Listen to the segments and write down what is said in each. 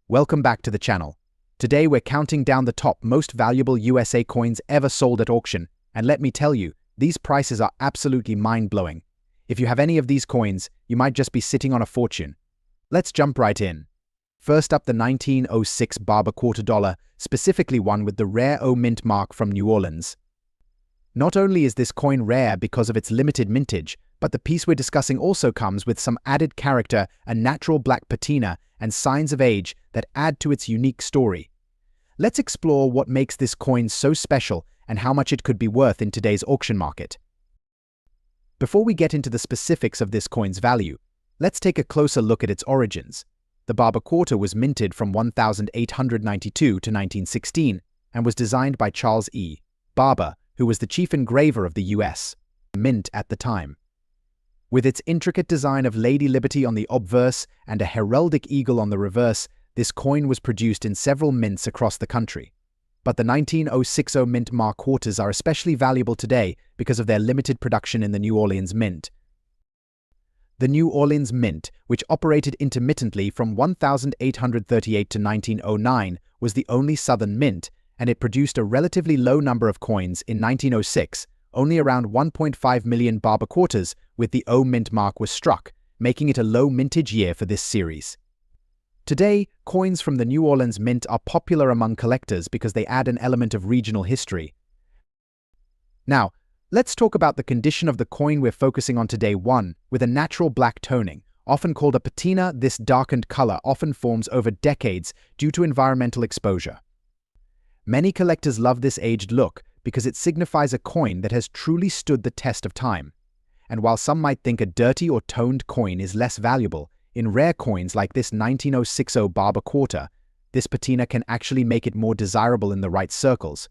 Welcome back to the channel. Today we're counting down the top most valuable USA coins ever sold at auction, and let me tell you, these prices are absolutely mind-blowing. If you have any of these coins, you might just be sitting on a fortune. Let's jump right in. First up, the 1906 Barber quarter dollar, specifically one with the rare O mint mark from New Orleans. Not only is this coin rare because of its limited mintage, but the piece we're discussing also comes with some added character, a natural black patina, and signs of age that add to its unique story. Let's explore what makes this coin so special and how much it could be worth in today's auction market. Before we get into the specifics of this coin's value, let's take a closer look at its origins. The Barber quarter was minted from 1892 to 1916 and was designed by Charles E. Barber, who was the chief engraver of the U.S. Mint at the time. With its intricate design of Lady Liberty on the obverse and a heraldic eagle on the reverse, this coin was produced in several mints across the country. But the 1906 mint mark quarters are especially valuable today because of their limited production in the New Orleans Mint. The New Orleans Mint, which operated intermittently from 1838 to 1909, was the only Southern mint, and it produced a relatively low number of coins in 1906. Only around 1.5 million Barber quarters with the O mint mark was struck, making it a low mintage year for this series. Today, coins from the New Orleans Mint are popular among collectors because they add an element of regional history. Now, let's talk about the condition of the coin we're focusing on today. One, with a natural black toning, often called a patina, this darkened color often forms over decades due to environmental exposure. Many collectors love this aged look because it signifies a coin that has truly stood the test of time. And while some might think a dirty or toned coin is less valuable, in rare coins like this 1906 Barber quarter, this patina can actually make it more desirable in the right circles.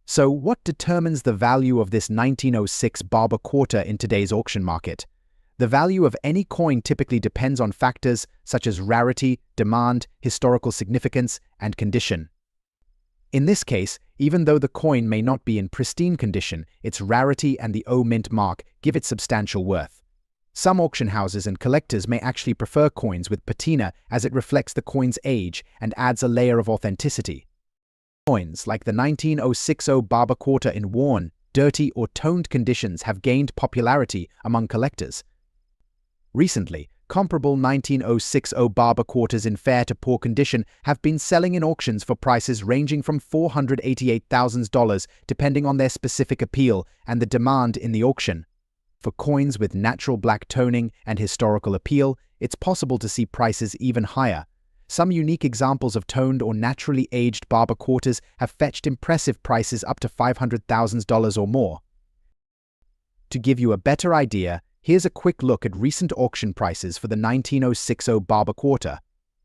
So what determines the value of this 1906 Barber quarter in today's auction market? The value of any coin typically depends on factors such as rarity, demand, historical significance, and condition. In this case, even though the coin may not be in pristine condition, its rarity and the O mint mark give it substantial worth. Some auction houses and collectors may actually prefer coins with patina as it reflects the coin's age and adds a layer of authenticity. Coins like the 1906 Barber quarter in worn, dirty, or toned conditions have gained popularity among collectors. Recently, comparable 1906 Barber quarters in fair to poor condition have been selling in auctions for prices ranging from $488,000 depending on their specific appeal and the demand in the auction. For coins with natural black toning and historical appeal, it's possible to see prices even higher. Some unique examples of toned or naturally aged Barber quarters have fetched impressive prices up to $500,000 or more. To give you a better idea, here's a quick look at recent auction prices for the 1906 Barber quarter.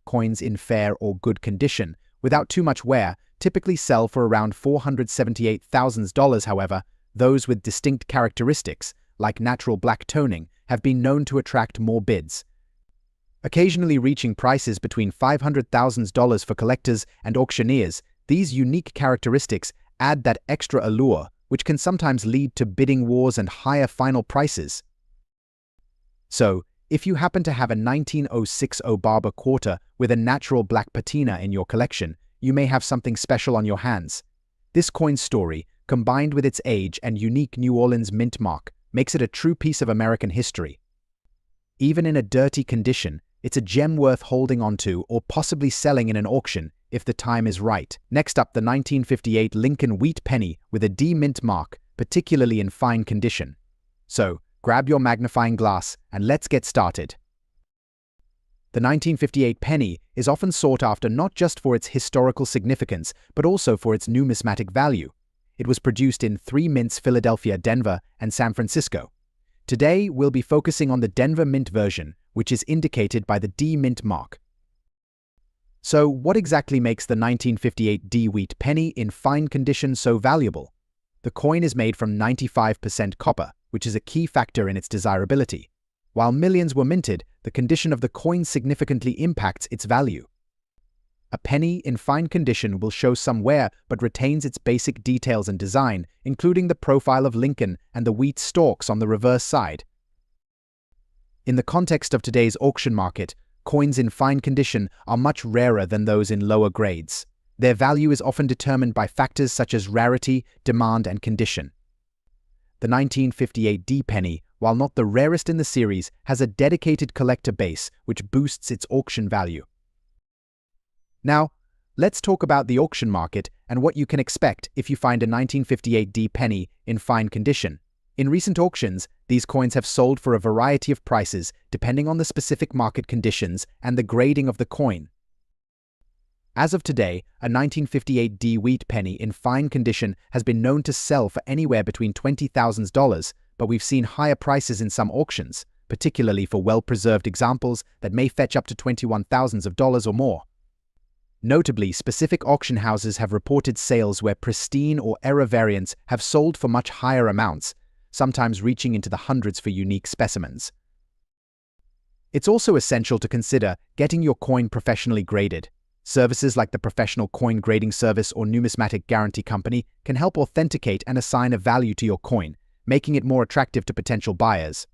Coins in fair or good condition, without too much wear, typically sell for around $478,000. However, those with distinct characteristics, like natural black toning, have been known to attract more bids, occasionally reaching prices between $500,000 for collectors and auctioneers. These unique characteristics add that extra allure, which can sometimes lead to bidding wars and higher final prices. So, if you happen to have a 1906 Barber quarter with a natural black patina in your collection, you may have something special on your hands. This coin's story, combined with its age and unique New Orleans mint mark, makes it a true piece of American history. Even in a dirty condition, it's a gem worth holding onto or possibly selling in an auction if the time is right. Next up, the 1958 Lincoln wheat penny with a D mint mark, particularly in fine condition. So, grab your magnifying glass and let's get started. The 1958 penny is often sought after not just for its historical significance, but also for its numismatic value. It was produced in three mints: Philadelphia, Denver, and San Francisco. Today, we'll be focusing on the Denver mint version, which is indicated by the D mint mark. So, what exactly makes the 1958 D wheat penny in fine condition so valuable? The coin is made from 95% copper, which is a key factor in its desirability. While millions were minted, the condition of the coin significantly impacts its value. A penny in fine condition will show some wear but retains its basic details and design, including the profile of Lincoln and the wheat stalks on the reverse side. In the context of today's auction market, coins in fine condition are much rarer than those in lower grades. Their value is often determined by factors such as rarity, demand, and condition. The 1958 D penny, while not the rarest in the series, has a dedicated collector base which boosts its auction value. Now, let's talk about the auction market and what you can expect if you find a 1958 D penny in fine condition. In recent auctions, these coins have sold for a variety of prices depending on the specific market conditions and the grading of the coin. As of today, a 1958 D wheat penny in fine condition has been known to sell for anywhere between $20,000, but we've seen higher prices in some auctions, particularly for well-preserved examples that may fetch up to $21,000 or more. Notably, specific auction houses have reported sales where pristine or error variants have sold for much higher amounts, sometimes reaching into the hundreds for unique specimens. It's also essential to consider getting your coin professionally graded. Services like the Professional Coin Grading Service or Numismatic Guarantee Company can help authenticate and assign a value to your coin, making it more attractive to potential buyers.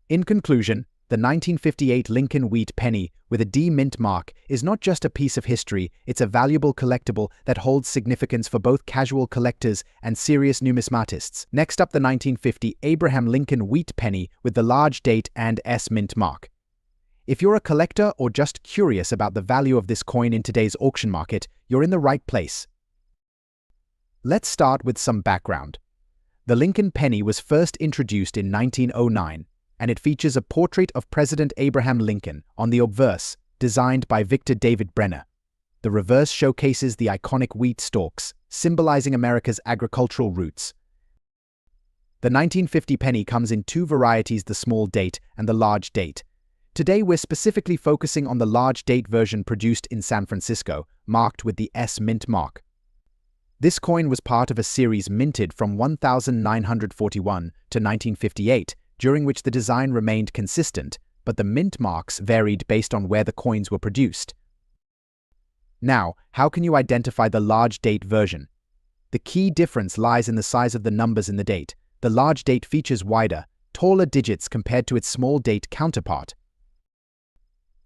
In conclusion, the 1958 Lincoln Wheat penny with a D mint mark is not just a piece of history, it's a valuable collectible that holds significance for both casual collectors and serious numismatists. Next up, the 1950 Abraham Lincoln Wheat penny with the large date and S mint mark. If you're a collector or just curious about the value of this coin in today's auction market, you're in the right place. Let's start with some background. The Lincoln penny was first introduced in 1909, and it features a portrait of President Abraham Lincoln on the obverse, designed by Victor David Brenner. The reverse showcases the iconic wheat stalks, symbolizing America's agricultural roots. The 1950 penny comes in two varieties, the small date and the large date. Today we're specifically focusing on the large date version produced in San Francisco, marked with the S mint mark. This coin was part of a series minted from 1941 to 1958, during which the design remained consistent, but the mint marks varied based on where the coins were produced. Now, how can you identify the large date version? The key difference lies in the size of the numbers in the date. The large date features wider, taller digits compared to its small date counterpart.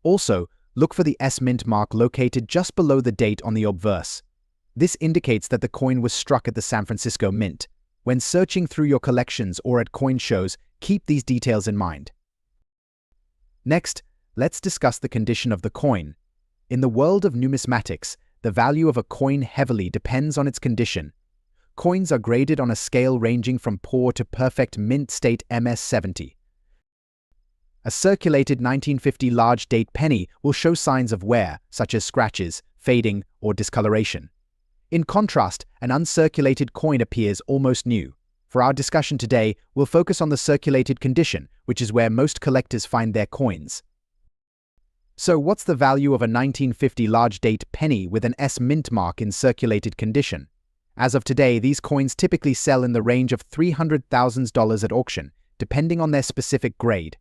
Also, look for the S mint mark located just below the date on the obverse. This indicates that the coin was struck at the San Francisco Mint. When searching through your collections or at coin shows, keep these details in mind. Next, let's discuss the condition of the coin. In the world of numismatics, the value of a coin heavily depends on its condition. Coins are graded on a scale ranging from poor to perfect mint state MS-70. A circulated 1950 large date penny will show signs of wear, such as scratches, fading, or discoloration. In contrast, an uncirculated coin appears almost new. For our discussion today, we'll focus on the circulated condition, which is where most collectors find their coins. So what's the value of a 1950 large date penny with an S mint mark in circulated condition? As of today, these coins typically sell in the range of $300,000 at auction, depending on their specific grade.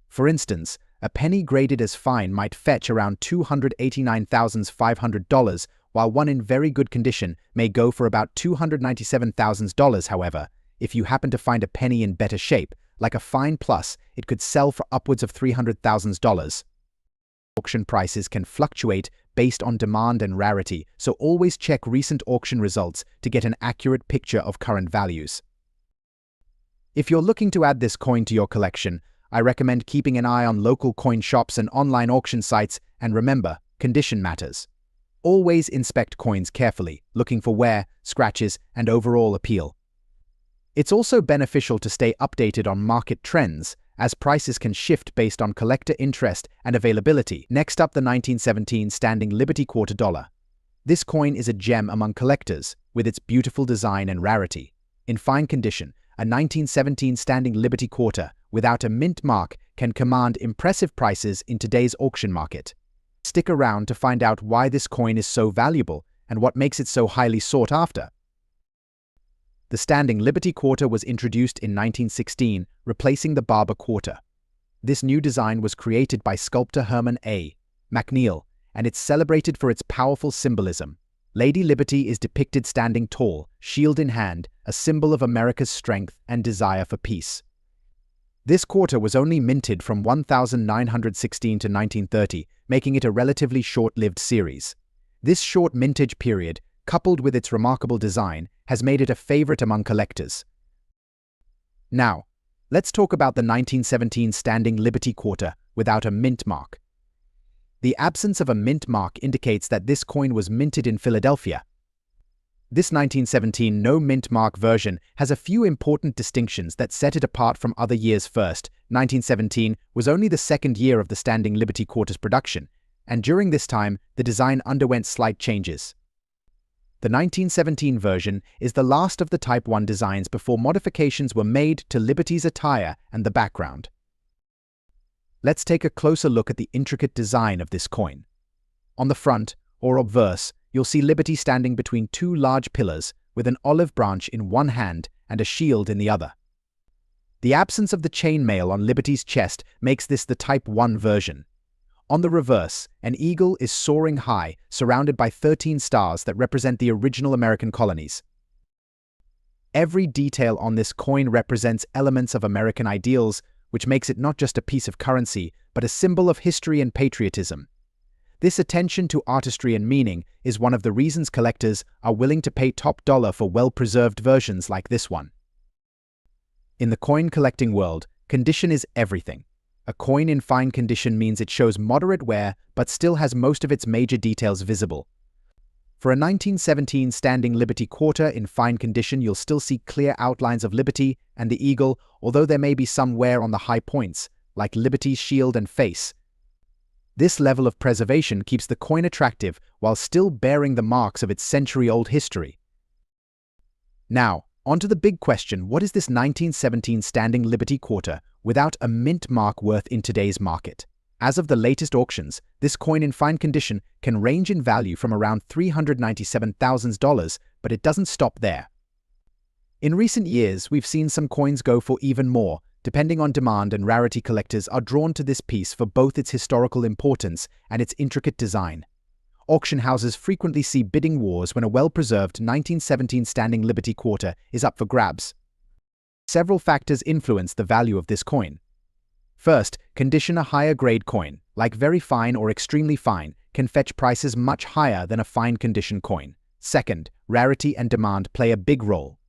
For instance, a penny graded as fine might fetch around $289,500, while one in very good condition may go for about $297,000. However, if you happen to find a penny in better shape, like a fine plus, it could sell for upwards of $300,000. Auction prices can fluctuate based on demand and rarity, so always check recent auction results to get an accurate picture of current values. If you're looking to add this coin to your collection, I recommend keeping an eye on local coin shops and online auction sites, and remember, condition matters. Always inspect coins carefully, looking for wear, scratches, and overall appeal. It's also beneficial to stay updated on market trends, as prices can shift based on collector interest and availability. Next up, the 1917 Standing Liberty Quarter Dollar. This coin is a gem among collectors, with its beautiful design and rarity. In fine condition, a 1917 Standing Liberty Quarter without a mint mark can command impressive prices in today's auction market. Stick around to find out why this coin is so valuable and what makes it so highly sought after. The Standing Liberty Quarter was introduced in 1916, replacing the Barber Quarter. This new design was created by sculptor Herman A. McNeil, and it's celebrated for its powerful symbolism. Lady Liberty is depicted standing tall, shield in hand, a symbol of America's strength and desire for peace. This quarter was only minted from 1916 to 1930, making it a relatively short-lived series. This short mintage period, coupled with its remarkable design, has made it a favorite among collectors. Now, let's talk about the 1917 Standing Liberty Quarter without a mint mark. The absence of a mint mark indicates that this coin was minted in Philadelphia. This 1917 no mint mark version has a few important distinctions that set it apart from other years. First, 1917 was only the second year of the Standing Liberty Quarter's production, and during this time, the design underwent slight changes. The 1917 version is the last of the Type 1 designs before modifications were made to Liberty's attire and the background. Let's take a closer look at the intricate design of this coin. On the front, or obverse, you'll see Liberty standing between two large pillars with an olive branch in one hand and a shield in the other. The absence of the chainmail on Liberty's chest makes this the Type 1 version. On the reverse, an eagle is soaring high, surrounded by 13 stars that represent the original American colonies. Every detail on this coin represents elements of American ideals, which makes it not just a piece of currency, but a symbol of history and patriotism. This attention to artistry and meaning is one of the reasons collectors are willing to pay top dollar for well-preserved versions like this one. In the coin collecting world, condition is everything. A coin in fine condition means it shows moderate wear but still has most of its major details visible. For a 1917 Standing Liberty Quarter in fine condition, you'll still see clear outlines of Liberty and the eagle, although there may be some wear on the high points, like Liberty's shield and face. This level of preservation keeps the coin attractive while still bearing the marks of its century-old history. Now, on to the big question: what is this 1917 Standing Liberty Quarter without a mint mark worth in today's market? As of the latest auctions, this coin in fine condition can range in value from around $397,000, but it doesn't stop there. In recent years, we've seen some coins go for even more. Depending on demand and rarity, collectors are drawn to this piece for both its historical importance and its intricate design. Auction houses frequently see bidding wars when a well-preserved 1917 Standing Liberty Quarter is up for grabs. Several factors influence the value of this coin. First, condition: a higher grade coin, like very fine or extremely fine, can fetch prices much higher than a fine condition coin. Second, rarity and demand play a big role.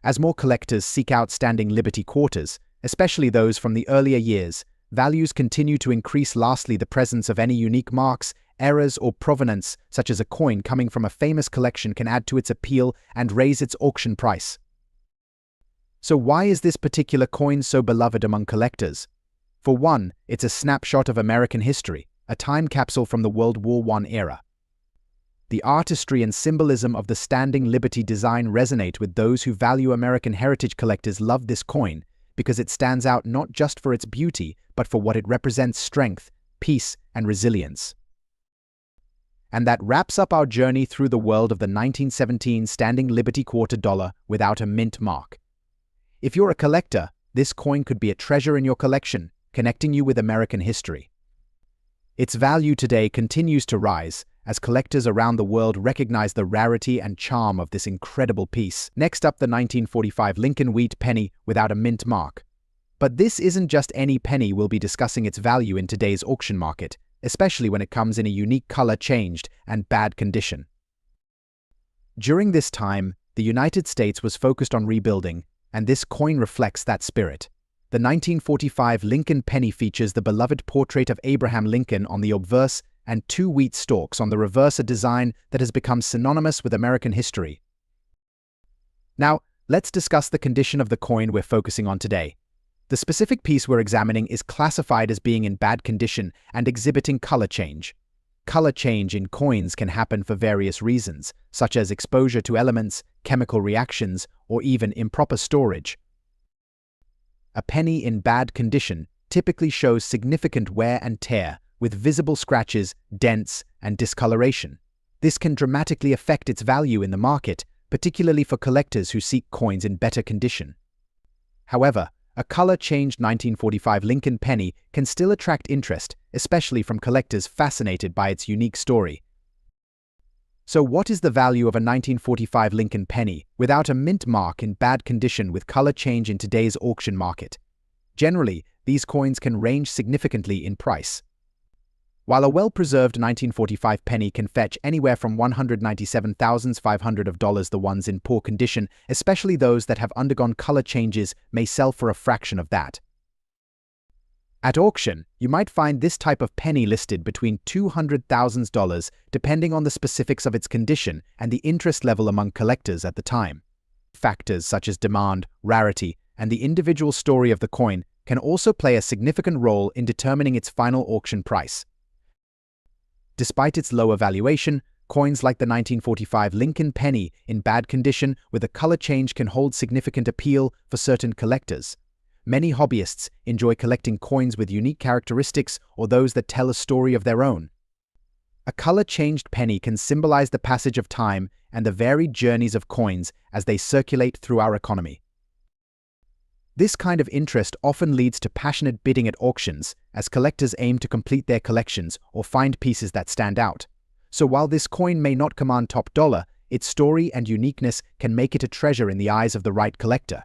As more collectors seek out Standing Liberty Quarters, especially those from the earlier years, values continue to increase. Lastly, the presence of any unique marks, errors, or provenance, such as a coin coming from a famous collection, can add to its appeal and raise its auction price. So why is this particular coin so beloved among collectors? For one, it's a snapshot of American history, a time capsule from the World War I era. The artistry and symbolism of the Standing Liberty design resonate with those who value American heritage. Collectors love this coin because it stands out not just for its beauty, but for what it represents: strength, peace, and resilience. And that wraps up our journey through the world of the 1917 Standing Liberty Quarter dollar without a mint mark. If you're a collector, this coin could be a treasure in your collection, connecting you with American history. Its value today continues to rise as collectors around the world recognize the rarity and charm of this incredible piece. Next up, the 1945 Lincoln Wheat penny without a mint mark. But this isn't just any penny. We'll be discussing its value in today's auction market, especially when it comes in a unique color changed and bad condition. During this time, the United States was focused on rebuilding, and this coin reflects that spirit. The 1945 Lincoln penny features the beloved portrait of Abraham Lincoln on the obverse and two wheat stalks on the reverse, a design that has become synonymous with American history. Now, let's discuss the condition of the coin we're focusing on today. The specific piece we're examining is classified as being in bad condition and exhibiting color change. Color change in coins can happen for various reasons, such as exposure to elements, chemical reactions, or even improper storage. A penny in bad condition typically shows significant wear and tear, with visible scratches, dents, and discoloration. This can dramatically affect its value in the market, particularly for collectors who seek coins in better condition. However, a color-changed 1945 Lincoln penny can still attract interest, especially from collectors fascinated by its unique story. So what is the value of a 1945 Lincoln penny without a mint mark in bad condition with color change in today's auction market? Generally, these coins can range significantly in price. While a well-preserved 1945 penny can fetch anywhere from $197,500, the ones in poor condition, especially those that have undergone color changes, may sell for a fraction of that. At auction, you might find this type of penny listed between $200,000, depending on the specifics of its condition and the interest level among collectors at the time. Factors such as demand, rarity, and the individual story of the coin can also play a significant role in determining its final auction price. Despite its lower valuation, coins like the 1945 Lincoln penny in bad condition with a color change can hold significant appeal for certain collectors. Many hobbyists enjoy collecting coins with unique characteristics or those that tell a story of their own. A color-changed penny can symbolize the passage of time and the varied journeys of coins as they circulate through our economy. This kind of interest often leads to passionate bidding at auctions, as collectors aim to complete their collections or find pieces that stand out. So while this coin may not command top dollar, its story and uniqueness can make it a treasure in the eyes of the right collector.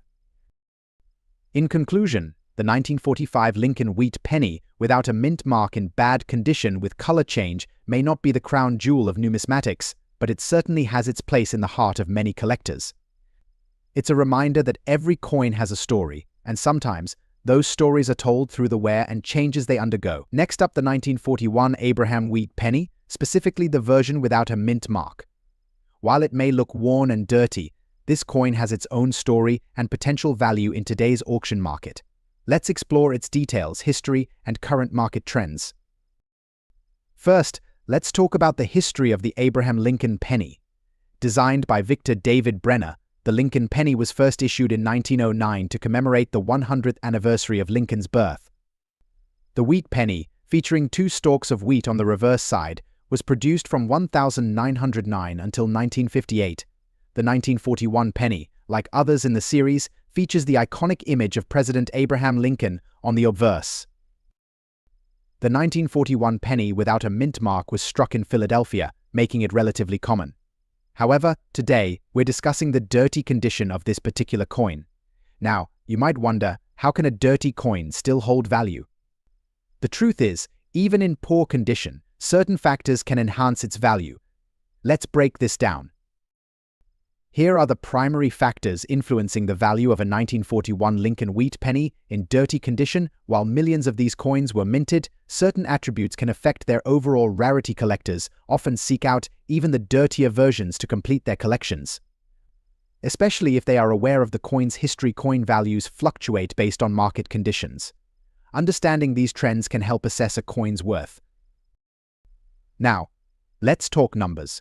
In conclusion, the 1945 Lincoln wheat penny, without a mint mark in bad condition with color change, may not be the crown jewel of numismatics, but it certainly has its place in the heart of many collectors. It's a reminder that every coin has a story, and sometimes those stories are told through the wear and changes they undergo. Next up, the 1941 Abraham wheat penny, specifically the version without a mint mark. While it may look worn and dirty, this coin has its own story and potential value in today's auction market. Let's explore its details, history, and current market trends. First, let's talk about the history of the Abraham Lincoln penny. Designed by Victor David Brenner, the Lincoln penny was first issued in 1909 to commemorate the 100th anniversary of Lincoln's birth. The wheat penny, featuring 2 stalks of wheat on the reverse side, was produced from 1909 until 1958. The 1941 penny, like others in the series, features the iconic image of President Abraham Lincoln on the obverse. The 1941 penny without a mint mark was struck in Philadelphia, making it relatively common. However, today, we're discussing the dirty condition of this particular coin. Now, you might wonder, how can a dirty coin still hold value? The truth is, even in poor condition, certain factors can enhance its value. Let's break this down. Here are the primary factors influencing the value of a 1941 Lincoln wheat penny in dirty condition. While millions of these coins were minted, certain attributes can affect their overall rarity. Collectors often seek out even the dirtier versions to complete their collections. Especially if they are aware of the coin's history, coin values fluctuate based on market conditions. Understanding these trends can help assess a coin's worth. Now, let's talk numbers.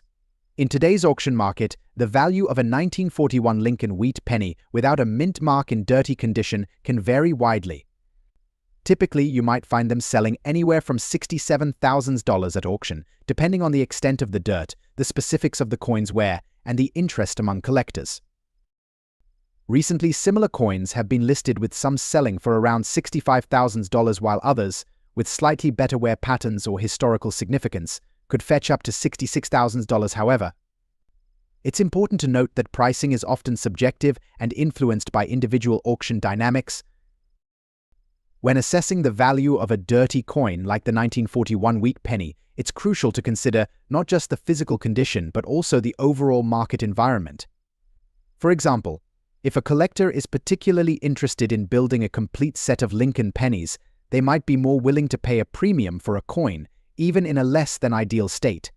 In today's auction market, the value of a 1941 Lincoln wheat penny without a mint mark in dirty condition can vary widely. Typically, you might find them selling anywhere from $67,000 at auction, depending on the extent of the dirt, the specifics of the coin's wear, and the interest among collectors. Recently, similar coins have been listed with some selling for around $65,000, while others, with slightly better wear patterns or historical significance, could fetch up to $66,000. However, it's important to note that pricing is often subjective and influenced by individual auction dynamics. When assessing the value of a dirty coin like the 1941 wheat penny, it's crucial to consider not just the physical condition but also the overall market environment. For example, if a collector is particularly interested in building a complete set of Lincoln pennies, they might be more willing to pay a premium for a coin, even in a less than ideal state.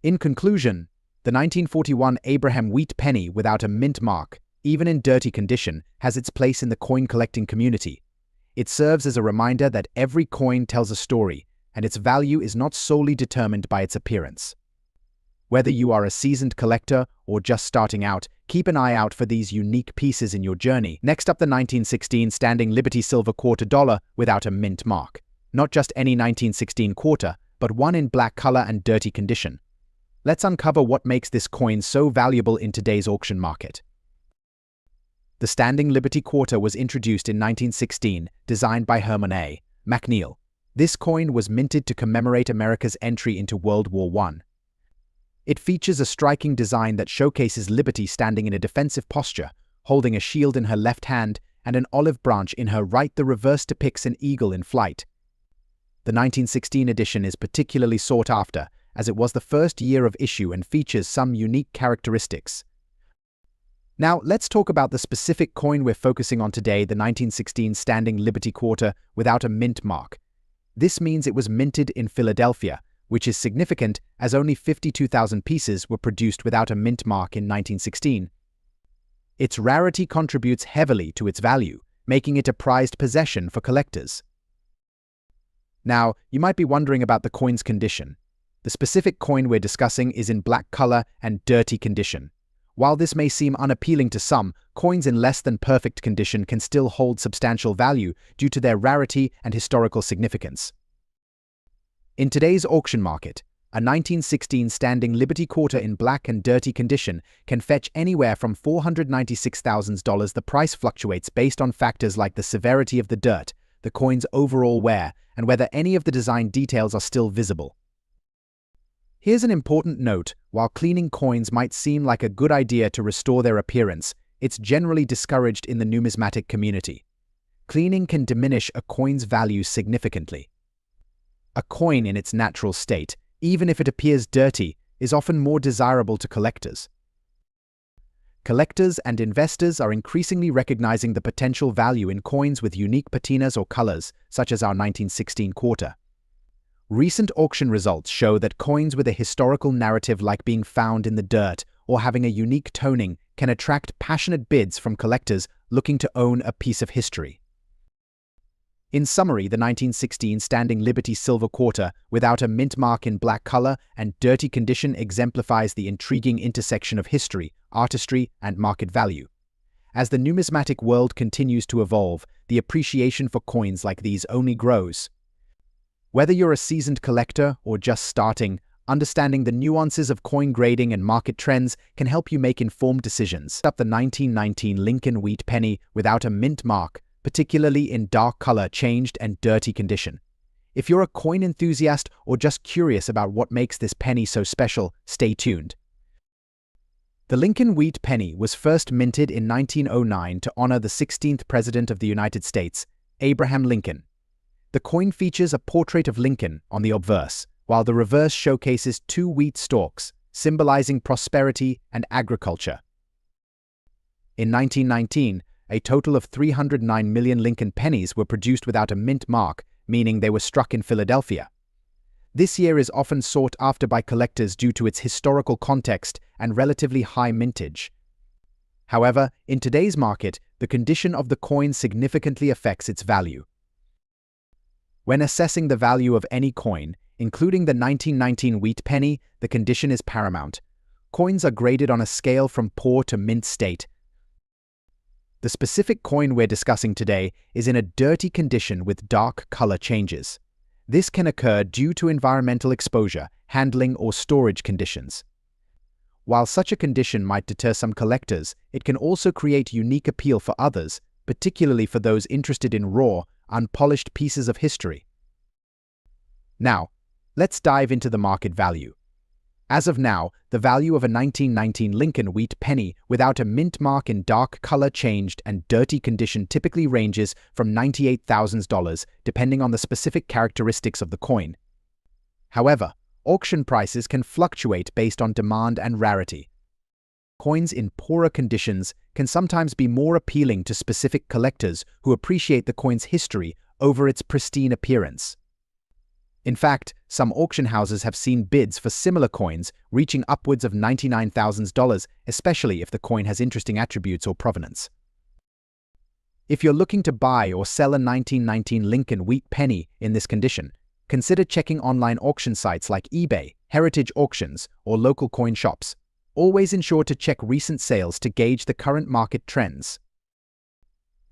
In conclusion, the 1941 Abraham wheat penny without a mint mark, even in dirty condition, has its place in the coin collecting community. It serves as a reminder that every coin tells a story, and its value is not solely determined by its appearance. Whether you are a seasoned collector or just starting out, keep an eye out for these unique pieces in your journey. Next up, the 1916 Standing Liberty Silver Quarter Dollar without a mint mark. Not just any 1916 quarter, but one in black color and dirty condition. Let's uncover what makes this coin so valuable in today's auction market. The Standing Liberty Quarter was introduced in 1916, designed by Herman A. McNeil. This coin was minted to commemorate America's entry into World War I. It features a striking design that showcases Liberty standing in a defensive posture, holding a shield in her left hand and an olive branch in her right. The reverse depicts an eagle in flight. The 1916 edition is particularly sought after, as it was the first year of issue and features some unique characteristics. Now, let's talk about the specific coin we're focusing on today, the 1916 Standing Liberty Quarter without a mint mark. This means it was minted in Philadelphia, which is significant as only 52,000 pieces were produced without a mint mark in 1916. Its rarity contributes heavily to its value, making it a prized possession for collectors. Now, you might be wondering about the coin's condition. The specific coin we're discussing is in black color and dirty condition. While this may seem unappealing to some, coins in less than perfect condition can still hold substantial value due to their rarity and historical significance. In today's auction market, a 1916 Standing Liberty Quarter in black and dirty condition can fetch anywhere from $496,000. The price fluctuates based on factors like the severity of the dirt, the coin's overall wear, and whether any of the design details are still visible. Here's an important note: while cleaning coins might seem like a good idea to restore their appearance, it's generally discouraged in the numismatic community. Cleaning can diminish a coin's value significantly. A coin in its natural state, even if it appears dirty, is often more desirable to collectors. Collectors and investors are increasingly recognizing the potential value in coins with unique patinas or colors, such as our 1916 quarter. Recent auction results show that coins with a historical narrative, like being found in the dirt or having a unique toning, can attract passionate bids from collectors looking to own a piece of history. In summary, the 1916 Standing Liberty Silver Quarter without a mint mark in black color and dirty condition exemplifies the intriguing intersection of history, artistry, and market value. As the numismatic world continues to evolve, the appreciation for coins like these only grows. Whether you're a seasoned collector or just starting, understanding the nuances of coin grading and market trends can help you make informed decisions. Up the 1919 Lincoln Wheat penny without a mint mark, particularly in dark color, changed, and dirty condition. If you're a coin enthusiast or just curious about what makes this penny so special, stay tuned. The Lincoln Wheat penny was first minted in 1909 to honor the 16th President of the United States, Abraham Lincoln. The coin features a portrait of Lincoln on the obverse, while the reverse showcases two wheat stalks, symbolizing prosperity and agriculture. In 1919, a total of 309 million Lincoln pennies were produced without a mint mark, meaning they were struck in Philadelphia. This year is often sought after by collectors due to its historical context and relatively high mintage. However, in today's market, the condition of the coin significantly affects its value. When assessing the value of any coin, including the 1919 wheat penny, the condition is paramount. Coins are graded on a scale from poor to mint state. The specific coin we're discussing today is in a dirty condition with dark color changes. This can occur due to environmental exposure, handling, or storage conditions. While such a condition might deter some collectors, it can also create unique appeal for others, particularly for those interested in raw, unpolished pieces of history. Now, let's dive into the market value. As of now, the value of a 1919 Lincoln Wheat penny without a mint mark in dark color, changed, and dirty condition typically ranges from $98,000, depending on the specific characteristics of the coin. However, auction prices can fluctuate based on demand and rarity. Coins in poorer conditions can sometimes be more appealing to specific collectors who appreciate the coin's history over its pristine appearance. In fact, some auction houses have seen bids for similar coins reaching upwards of $99,000, especially if the coin has interesting attributes or provenance. If you're looking to buy or sell a 1919 Lincoln Wheat penny in this condition, consider checking online auction sites like eBay, heritage auctions, or local coin shops. Always ensure to check recent sales to gauge the current market trends.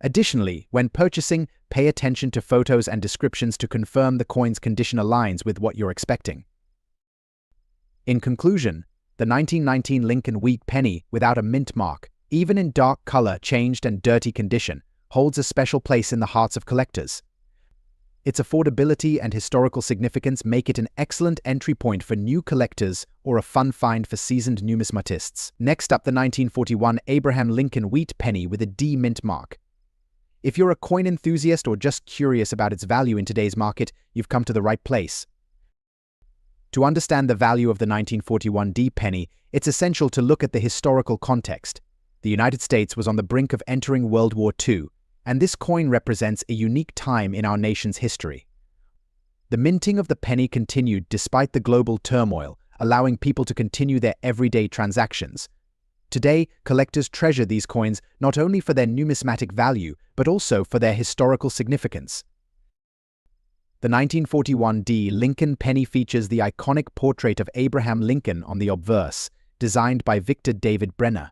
Additionally, when purchasing, pay attention to photos and descriptions to confirm the coin's condition aligns with what you're expecting. In conclusion, the 1919 Lincoln Wheat penny without a mint mark, even in dark color, changed, and dirty condition, holds a special place in the hearts of collectors. Its affordability and historical significance make it an excellent entry point for new collectors or a fun find for seasoned numismatists. Next up, the 1941 Abraham Lincoln Wheat penny with a D mint mark. If you're a coin enthusiast or just curious about its value in today's market, you've come to the right place. To understand the value of the 1941D penny, it's essential to look at the historical context. The United States was on the brink of entering World War II, and this coin represents a unique time in our nation's history. The minting of the penny continued despite the global turmoil, allowing people to continue their everyday transactions. Today, collectors treasure these coins not only for their numismatic value, but also for their historical significance. The 1941D Lincoln penny features the iconic portrait of Abraham Lincoln on the obverse, designed by Victor David Brenner.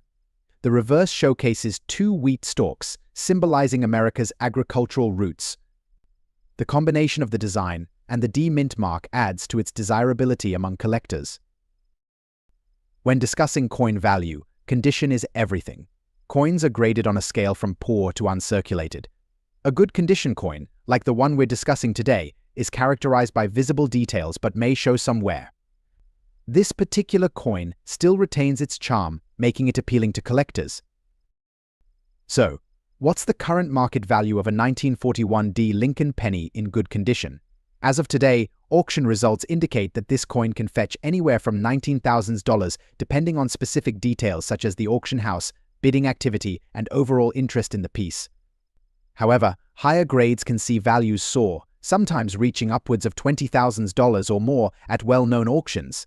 The reverse showcases two wheat stalks, symbolizing America's agricultural roots. The combination of the design and the D mint mark adds to its desirability among collectors. When discussing coin value, condition is everything. Coins are graded on a scale from poor to uncirculated. A good condition coin, like the one we're discussing today, is characterized by visible details but may show some wear. This particular coin still retains its charm, making it appealing to collectors. So, what's the current market value of a 1941D Lincoln penny in good condition? As of today, auction results indicate that this coin can fetch anywhere from $19,000 depending on specific details such as the auction house, bidding activity, and overall interest in the piece. However, higher grades can see values soar, sometimes reaching upwards of $20,000 or more at well-known auctions.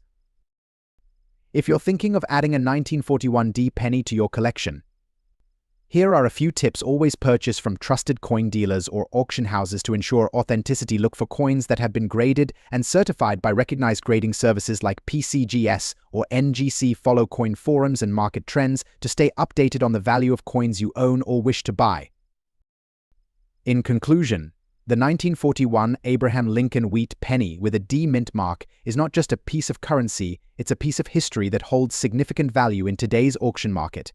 If you're thinking of adding a 1941D penny to your collection, here are a few tips. Always purchase from trusted coin dealers or auction houses to ensure authenticity. Look for coins that have been graded and certified by recognized grading services like PCGS or NGC. Follow coin forums and market trends to stay updated on the value of coins you own or wish to buy. In conclusion, the 1941 Abraham Lincoln wheat penny with a D mint mark is not just a piece of currency, it's a piece of history that holds significant value in today's auction market.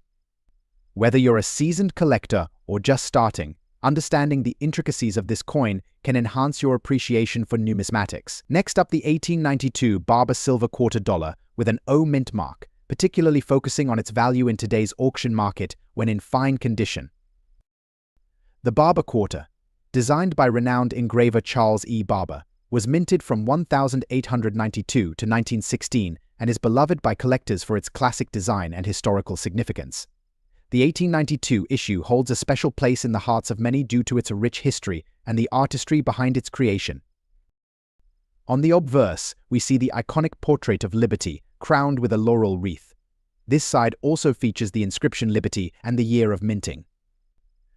Whether you're a seasoned collector or just starting, understanding the intricacies of this coin can enhance your appreciation for numismatics. Next up, the 1892 Barber silver quarter dollar with an O mint mark, particularly focusing on its value in today's auction market when in fine condition. The Barber quarter, designed by renowned engraver Charles E. Barber, was minted from 1892 to 1916 and is beloved by collectors for its classic design and historical significance. The 1892 issue holds a special place in the hearts of many due to its rich history and the artistry behind its creation. On the obverse, we see the iconic portrait of Liberty, crowned with a laurel wreath. This side also features the inscription Liberty and the year of minting.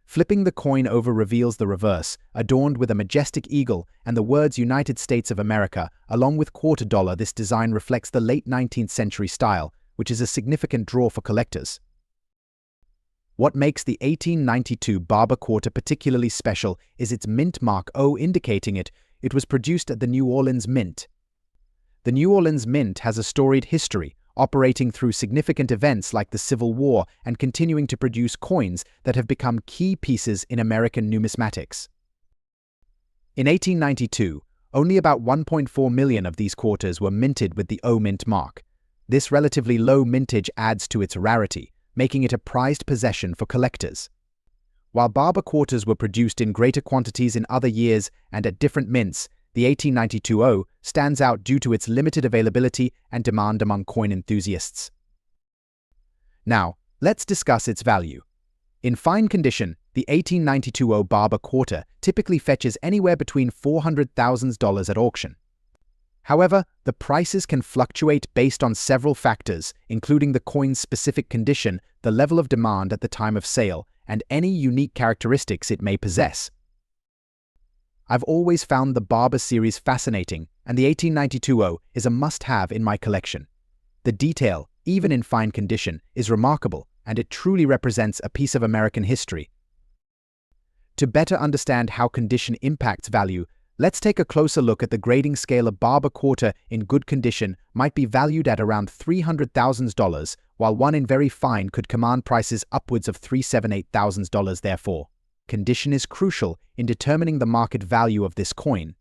Flipping the coin over reveals the reverse, adorned with a majestic eagle and the words United States of America, along with quarter dollar. This design reflects the late 19th century style, which is a significant draw for collectors. What makes the 1892 Barber quarter particularly special is its mint mark O, indicating it was produced at the New Orleans Mint. The New Orleans Mint has a storied history, operating through significant events like the Civil War and continuing to produce coins that have become key pieces in American numismatics. In 1892, only about 1.4 million of these quarters were minted with the O mint mark. This relatively low mintage adds to its rarity, making it a prized possession for collectors. While Barber quarters were produced in greater quantities in other years and at different mints, the 1892 O stands out due to its limited availability and demand among coin enthusiasts. Now, let's discuss its value. In fine condition, the 1892 O Barber quarter typically fetches anywhere between $400,000 at auction. However, the prices can fluctuate based on several factors, including the coin's specific condition, the level of demand at the time of sale, and any unique characteristics it may possess. I've always found the Barber series fascinating, and the 1892 O is a must-have in my collection. The detail, even in fine condition, is remarkable, and it truly represents a piece of American history. To better understand how condition impacts value, let's take a closer look at the grading scale. A Barber quarter in good condition might be valued at around $300,000, while one in very fine could command prices upwards of $378,000. Therefore, condition is crucial in determining the market value of this coin.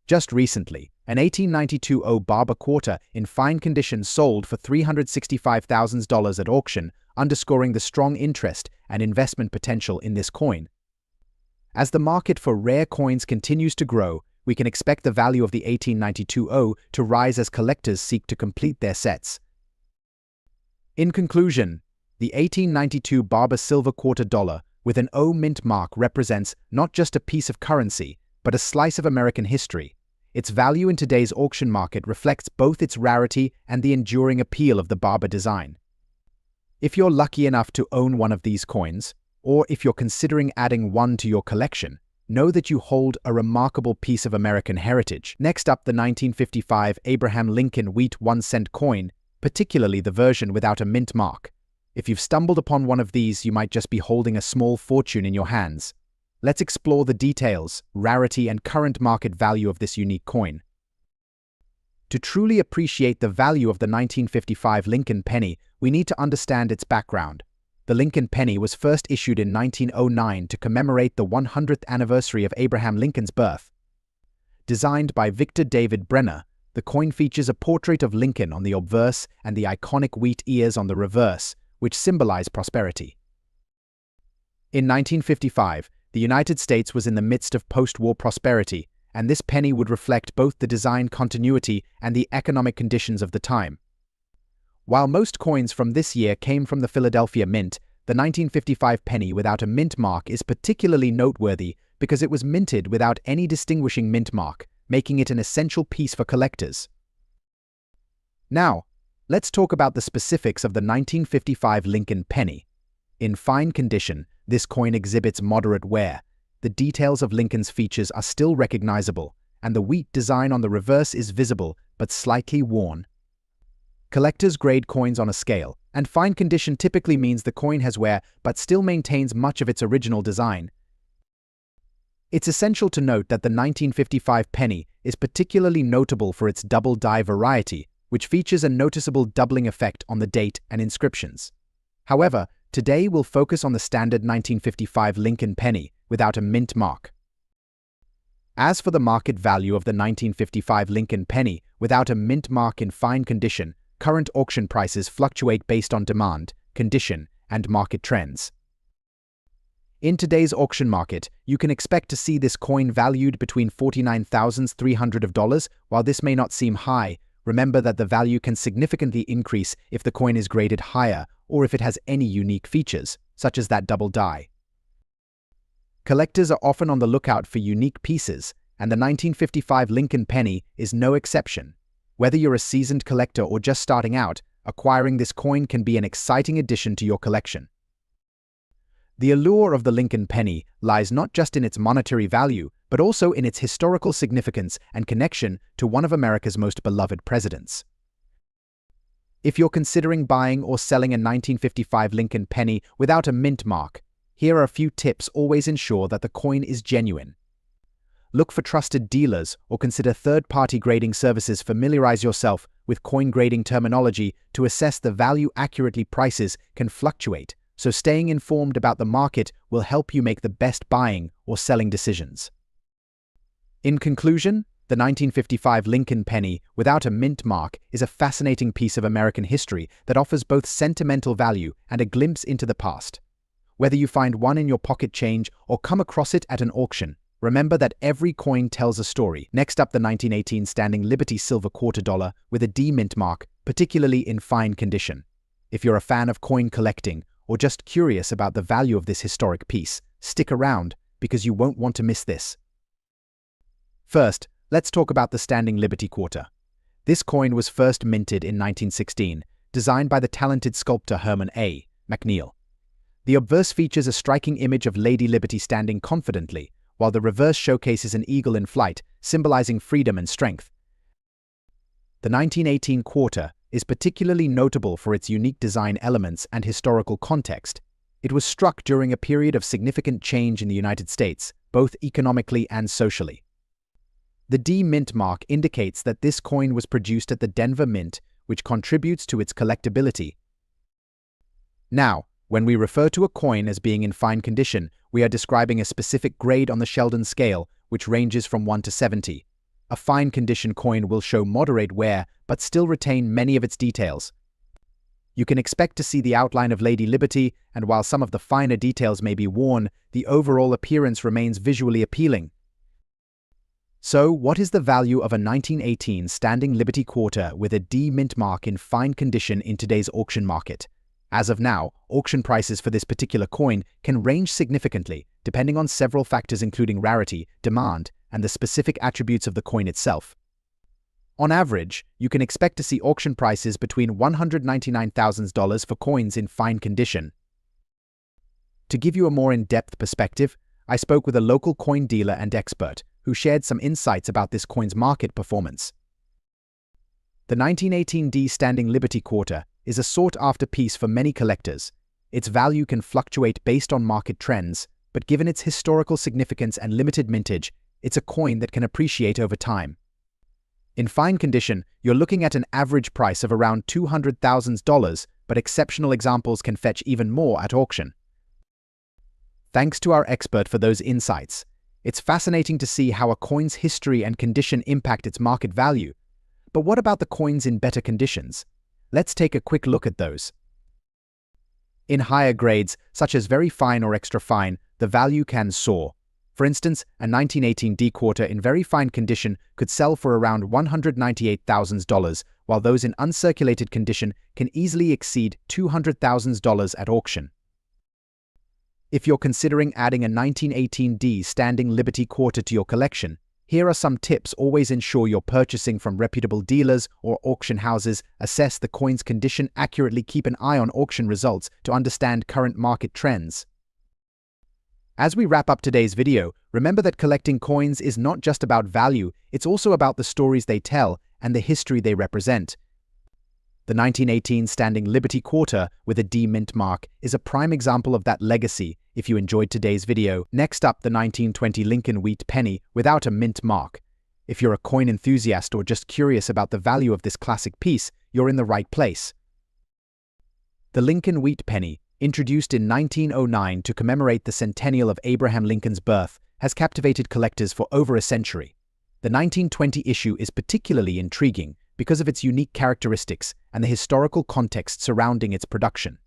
Just recently, An 1892 Barber quarter in fine condition sold for $365,000 at auction, underscoring the strong interest and investment potential in this coin. As the market for rare coins continues to grow, we can expect the value of the 1892 to rise as collectors seek to complete their sets. In conclusion, the 1892 Barber silver quarter dollar with an O mint mark represents not just a piece of currency, but a slice of American history. Its value in today's auction market reflects both its rarity and the enduring appeal of the Barber design. If you're lucky enough to own one of these coins, or if you're considering adding one to your collection, know that you hold a remarkable piece of American heritage. Next up, the 1955 Abraham Lincoln wheat 1-cent coin, particularly the version without a mint mark. If you've stumbled upon one of these, you might just be holding a small fortune in your hands. Let's explore the details, rarity, and current market value of this unique coin. To truly appreciate the value of the 1955 Lincoln penny, we need to understand its background. The Lincoln penny was first issued in 1909 to commemorate the 100th anniversary of Abraham Lincoln's birth. Designed by Victor David Brenner, the coin features a portrait of Lincoln on the obverse and the iconic wheat ears on the reverse, which symbolize prosperity. In 1955, the United States was in the midst of post-war prosperity, and this penny would reflect both the design continuity and the economic conditions of the time. While most coins from this year came from the Philadelphia Mint, the 1955 penny without a mint mark is particularly noteworthy because it was minted without any distinguishing mint mark, making it an essential piece for collectors. Now, let's talk about the specifics of the 1955 Lincoln penny. In fine condition, this coin exhibits moderate wear. The details of Lincoln's features are still recognizable, and the wheat design on the reverse is visible but slightly worn. Collectors grade coins on a scale, and fine condition typically means the coin has wear but still maintains much of its original design. It's essential to note that the 1955 penny is particularly notable for its double die variety, which features a noticeable doubling effect on the date and inscriptions. However, today we'll focus on the standard 1955 Lincoln penny without a mint mark. As for the market value of the 1955 Lincoln penny without a mint mark in fine condition, current auction prices fluctuate based on demand, condition, and market trends. In today's auction market, you can expect to see this coin valued between $49,300. While this may not seem high, remember that the value can significantly increase if the coin is graded higher or if it has any unique features, such as that double die. Collectors are often on the lookout for unique pieces, and the 1955 Lincoln penny is no exception. Whether you're a seasoned collector or just starting out, acquiring this coin can be an exciting addition to your collection. The allure of the Lincoln penny lies not just in its monetary value, but also in its historical significance and connection to one of America's most beloved presidents. If you're considering buying or selling a 1955 Lincoln penny without a mint mark, here are a few tips. Always ensure that the coin is genuine. Look for trusted dealers or consider third-party grading services. Familiarize yourself with coin grading terminology to assess the value accurately. Prices can fluctuate, so staying informed about the market will help you make the best buying or selling decisions. In conclusion, the 1955 Lincoln penny without a mint mark is a fascinating piece of American history that offers both sentimental value and a glimpse into the past. Whether you find one in your pocket change or come across it at an auction, remember that every coin tells a story. Next up, the 1918 Standing Liberty silver quarter dollar with a D mint mark, particularly in fine condition. If you're a fan of coin collecting or just curious about the value of this historic piece, stick around because you won't want to miss this. First, let's talk about the Standing Liberty quarter. This coin was first minted in 1916, designed by the talented sculptor Herman A. McNeil. The obverse features a striking image of Lady Liberty standing confidently, while the reverse showcases an eagle in flight, symbolizing freedom and strength. The 1918 quarter is particularly notable for its unique design elements and historical context. It was struck during a period of significant change in the United States, both economically and socially. The D mint mark indicates that this coin was produced at the Denver Mint, which contributes to its collectability. Now, when we refer to a coin as being in fine condition, we are describing a specific grade on the Sheldon scale, which ranges from 1 to 70. a fine condition coin will show moderate wear but still retain many of its details. You can expect to see the outline of Lady Liberty, and while some of the finer details may be worn, the overall appearance remains visually appealing. So, what is the value of a 1918 Standing Liberty Quarter with a D mint mark in fine condition in today's auction market? As of now, auction prices for this particular coin can range significantly, depending on several factors including rarity, demand, and the specific attributes of the coin itself. On average, you can expect to see auction prices between $199,000 for coins in fine condition. To give you a more in-depth perspective, I spoke with a local coin dealer and expert who shared some insights about this coin's market performance. The 1918 D Standing Liberty Quarter is a sought-after piece for many collectors. Its value can fluctuate based on market trends, but given its historical significance and limited mintage, it's a coin that can appreciate over time. In fine condition, you're looking at an average price of around $200,000, but exceptional examples can fetch even more at auction. Thanks to our expert for those insights. It's fascinating to see how a coin's history and condition impact its market value. But what about the coins in better conditions? Let's take a quick look at those. In higher grades, such as very fine or extra fine, the value can soar. For instance, a 1918 D quarter in very fine condition could sell for around $198,000, while those in uncirculated condition can easily exceed $200,000 at auction. If you're considering adding a 1918 D Standing Liberty Quarter to your collection, here are some tips. Always ensure you're purchasing from reputable dealers or auction houses. Assess the coin's condition accurately. Keep an eye on auction results to understand current market trends. As we wrap up today's video, remember that collecting coins is not just about value, it's also about the stories they tell and the history they represent. The 1918 Standing Liberty Quarter with a D mint mark is a prime example of that legacy. If you enjoyed today's video, next up the 1920 Lincoln wheat penny without a mint mark. If you're a coin enthusiast or just curious about the value of this classic piece, you're in the right place. The Lincoln wheat penny, introduced in 1909 to commemorate the centennial of Abraham Lincoln's birth, has captivated collectors for over a century. The 1920 issue is particularly intriguing because of its unique characteristics and the historical context surrounding its production.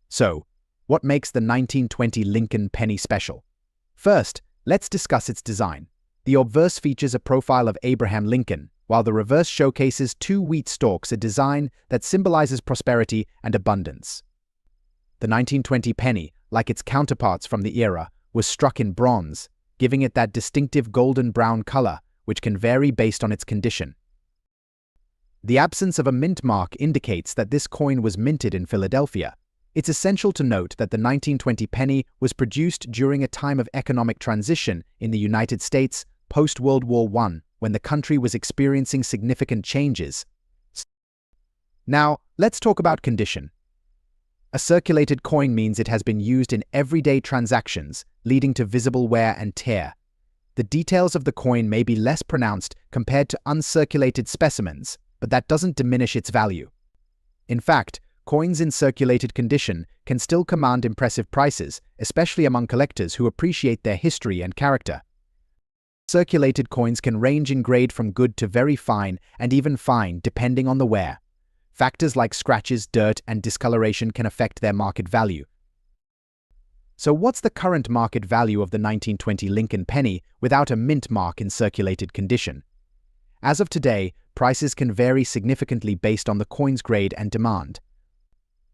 So, what makes the 1920 Lincoln penny special? First, let's discuss its design. The obverse features a profile of Abraham Lincoln, while the reverse showcases two wheat stalks, a design that symbolizes prosperity and abundance. The 1920 penny, like its counterparts from the era, was struck in bronze, giving it that distinctive golden-brown color, which can vary based on its condition. The absence of a mint mark indicates that this coin was minted in Philadelphia. It's essential to note that the 1920 penny was produced during a time of economic transition in the United States post-World War I, when the country was experiencing significant changes. Now, let's talk about condition. A circulated coin means it has been used in everyday transactions, leading to visible wear and tear. The details of the coin may be less pronounced compared to uncirculated specimens, but that doesn't diminish its value. In fact, coins in circulated condition can still command impressive prices, especially among collectors who appreciate their history and character. Circulated coins can range in grade from good to very fine and even fine depending on the wear. Factors like scratches, dirt, and discoloration can affect their market value. So what's the current market value of the 1920 Lincoln penny without a mint mark in circulated condition? As of today, prices can vary significantly based on the coin's grade and demand.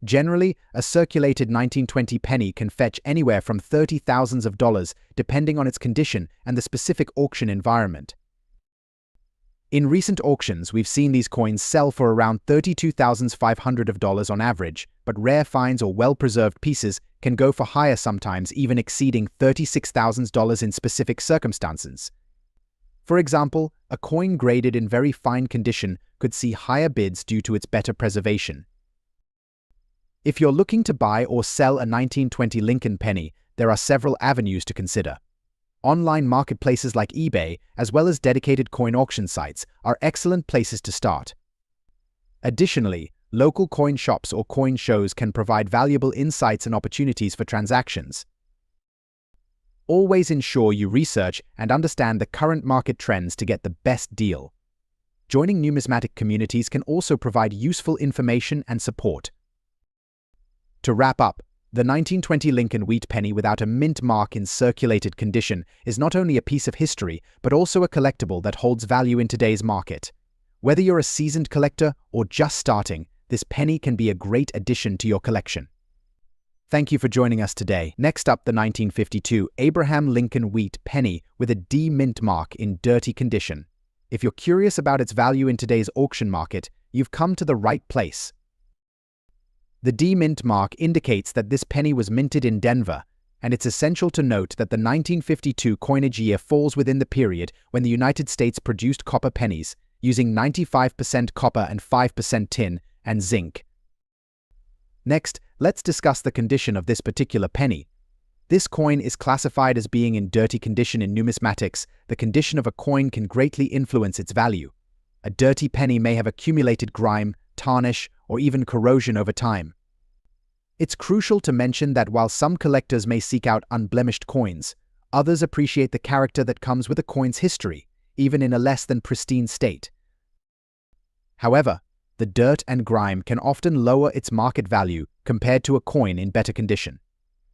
Generally, a circulated 1920 penny can fetch anywhere from $30,000 depending on its condition and the specific auction environment. In recent auctions, we've seen these coins sell for around $32,500 on average, but rare finds or well-preserved pieces can go for higher, sometimes even exceeding $36,000 in specific circumstances. For example, a coin graded in very fine condition could see higher bids due to its better preservation. If you're looking to buy or sell a 1920 Lincoln penny, there are several avenues to consider. Online marketplaces like eBay, as well as dedicated coin auction sites, are excellent places to start. Additionally, local coin shops or coin shows can provide valuable insights and opportunities for transactions. Always ensure you research and understand the current market trends to get the best deal. Joining numismatic communities can also provide useful information and support. To wrap up, the 1920 Lincoln wheat penny without a mint mark in circulated condition is not only a piece of history, but also a collectible that holds value in today's market. Whether you're a seasoned collector or just starting, this penny can be a great addition to your collection. Thank you for joining us today. Next up, the 1952 Abraham Lincoln wheat penny with a D mint mark in dirty condition. If you're curious about its value in today's auction market, you've come to the right place. The D mint mark indicates that this penny was minted in Denver, and it's essential to note that the 1952 coinage year falls within the period when the United States produced copper pennies, using 95% copper and 5% tin and zinc. Next, let's discuss the condition of this particular penny. This coin is classified as being in dirty condition in numismatics. The condition of a coin can greatly influence its value. A dirty penny may have accumulated grime, tarnish, or even corrosion over time. It's crucial to mention that while some collectors may seek out unblemished coins, others appreciate the character that comes with a coin's history, even in a less than pristine state. However, the dirt and grime can often lower its market value compared to a coin in better condition.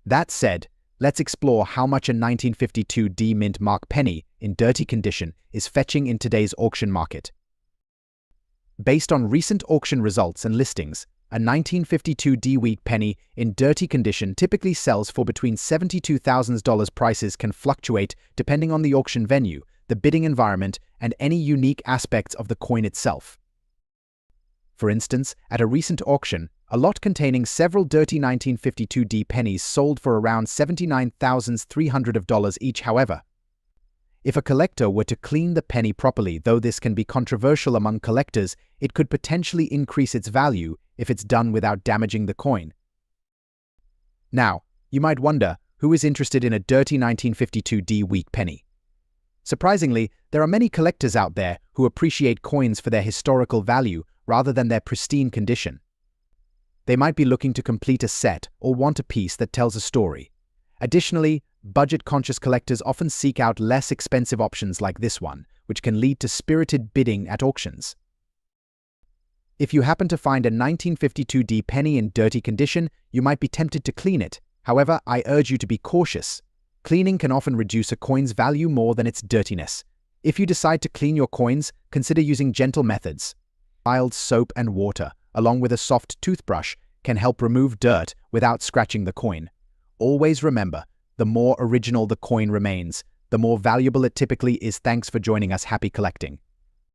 That said, let's explore how much a 1952 D mint mark penny in dirty condition is fetching in today's auction market. Based on recent auction results and listings, a 1952 D wheat penny in dirty condition typically sells for between $72,000. Prices can fluctuate depending on the auction venue, the bidding environment, and any unique aspects of the coin itself. For instance, at a recent auction, a lot containing several dirty 1952 D pennies sold for around $79,300 each. However, if a collector were to clean the penny properly, though this can be controversial among collectors, it could potentially increase its value if it's done without damaging the coin. Now, you might wonder, who is interested in a dirty 1952 D wheat penny? Surprisingly, there are many collectors out there who appreciate coins for their historical value rather than their pristine condition. They might be looking to complete a set or want a piece that tells a story. Additionally, budget-conscious collectors often seek out less expensive options like this one, which can lead to spirited bidding at auctions. If you happen to find a 1952 D penny in dirty condition, you might be tempted to clean it. However, I urge you to be cautious. Cleaning can often reduce a coin's value more than its dirtiness. If you decide to clean your coins, consider using gentle methods. Mild soap and water, along with a soft toothbrush, can help remove dirt without scratching the coin. Always remember, the more original the coin remains, the more valuable it typically is. Thanks for joining us. Happy collecting.